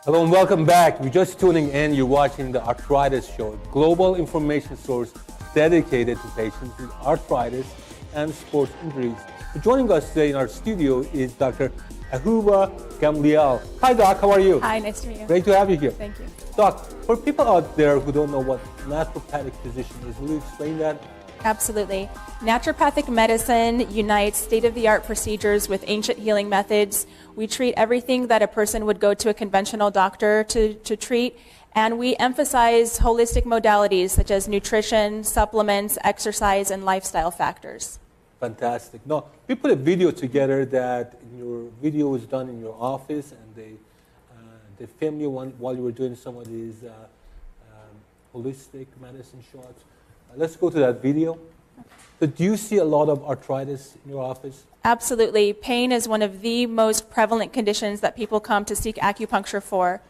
Hello and welcome back. You're just tuning in. You're watching the Arthritis Show, a global information source dedicated to patients with arthritis and sports injuries. Joining us today in our studio is Dr. Ahuva Gamliel. Hi, Doc. How are you? Hi, nice to meet you. Great to have you here. Thank you. Doc, for people out there who don't know what naturopathic physician is, will you explain that? Absolutely. Naturopathic medicine unites state-of-the-art procedures with ancient healing methods. We treat everything that a person would go to a conventional doctor to treat, and we emphasize holistic modalities such as nutrition, supplements, exercise, and lifestyle factors. Fantastic. Now, we put a video together that your video was done in your office, and they filmed you while you were doing some of these holistic medicine shots. Let's go to that video. So do you see a lot of arthritis in your office? Absolutely. Pain is one of the most prevalent conditions that people come to seek acupuncture for.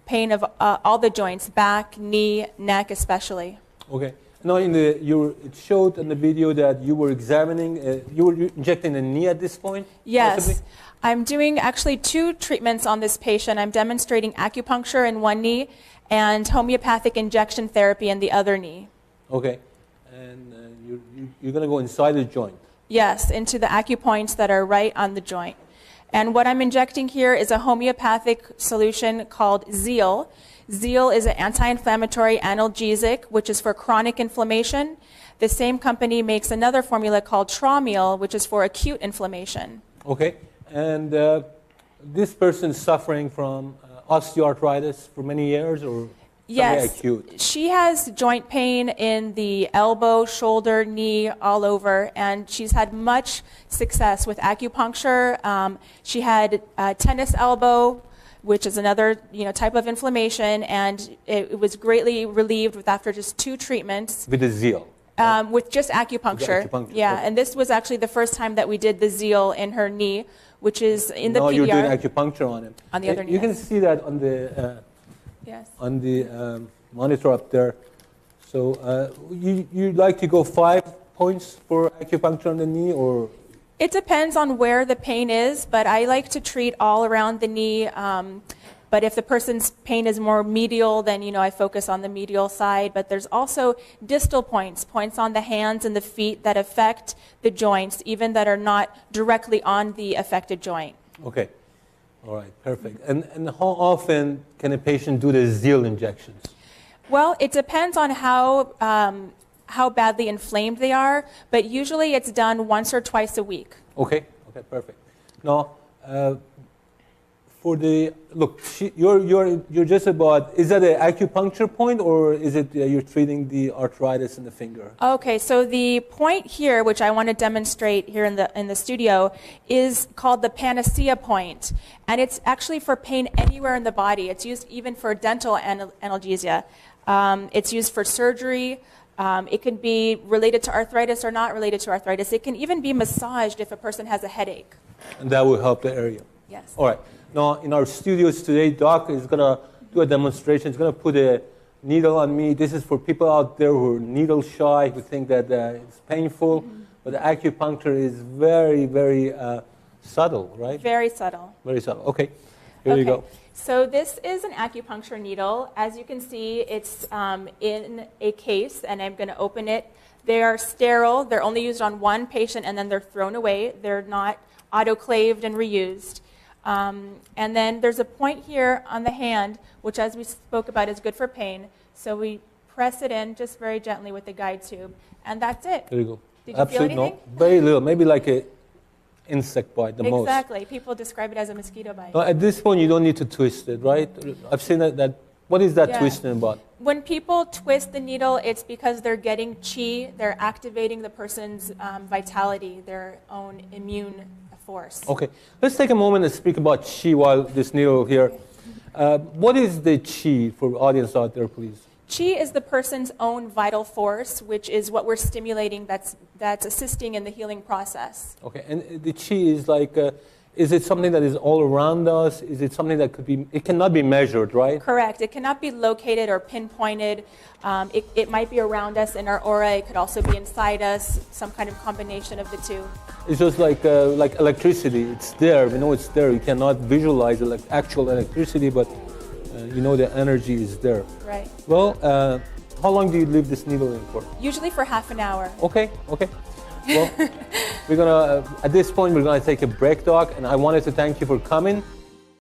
Pain of all the joints, back, knee, neck especially. Okay. Now, it showed in the video that you were examining, you were injecting the knee at this point? Yes. Possibly? I'm doing actually 2 treatments on this patient. I'm demonstrating acupuncture in one knee and homeopathic injection therapy in the other knee. Okay. And you're going to go inside the joint? Yes, into the acupoints that are right on the joint. And what I'm injecting here is a homeopathic solution called Zeal. Zeal is an anti-inflammatory analgesic, which is for chronic inflammation. The same company makes another formula called Traumeal, which is for acute inflammation. Okay. And this person is suffering from osteoarthritis for many years, or yes, acute? She has joint pain in the elbow, shoulder, knee, all over, and she's had much success with acupuncture. She had tennis elbow, which is another type of inflammation, and it was greatly relieved after just 2 treatments. With the Zeal? With just acupuncture. Yeah, okay. and this was actually the first time that we did the Zeal in her knee, which is in the PDR. PDR. You're doing acupuncture on it. On the other knee. You can see that on the yes. on the monitor up there. So you'd like to go 5 points for acupuncture on the knee, or? It depends on where the pain is, but I like to treat all around the knee. But if the person's pain is more medial, then I focus on the medial side. But there's also distal points on the hands and the feet that affect the joints, even that are not directly on the affected joint. Okay. All right, perfect. And how often can a patient do the Zeal injections? Well, it depends on how badly inflamed they are, but usually it's done once or twice a week. Okay, perfect. Now, for the look, you're just about. Is that an acupuncture point, or is it you're treating the arthritis in the finger? Okay, so the point here, which I want to demonstrate here in the studio, is called the panacea point, and it's actually for pain anywhere in the body. It's used even for dental analgesia. It's used for surgery. It can be related to arthritis or not related to arthritis. It can even be massaged if a person has a headache. And that will help the area. Yes. All right. Now, in our studios today, Doc is going to do a demonstration. He's going to put a needle on me. This is for people out there who are needle shy, who think that it's painful. Mm-hmm. But the acupuncture is very, very subtle, right? Very subtle. Very subtle. Okay. Here you go. So this is an acupuncture needle. As you can see, it's in a case, and I'm going to open it. They are sterile. They're only used on one patient, and then they're thrown away. They're not autoclaved and reused. And then there's a point here on the hand, which, as we spoke about, is good for pain. So we press it in just very gently with the guide tube, and that's it. There you go. Did you feel anything? No, very little. Maybe like a insect bite, the most. Exactly. People describe it as a mosquito bite. No, at this point, you don't need to twist it, right? I've seen that. What is that twisting about? When people twist the needle, it's because they're getting chi. They're activating the person's vitality, their own immune force. Okay. Let's take a moment and speak about chi while this needle here. What is the chi for the audience out there, please? Chi is the person's own vital force, which is what we're stimulating that's assisting in the healing process. Okay. And the chi is like, is it something that is all around us? Is it something that it cannot be measured, right? Correct. It cannot be located or pinpointed. It might be around us in our aura. It could also be inside us, some kind of combination of the two. It's just like electricity. It's there. We know it's there. You cannot visualize actual electricity, but You know the energy is there. Right. Well, how long do you leave this needle in for? Usually for half an hour. Okay. Well, we're gonna at this point we're gonna take a break, Doc, and I wanted to thank you for coming.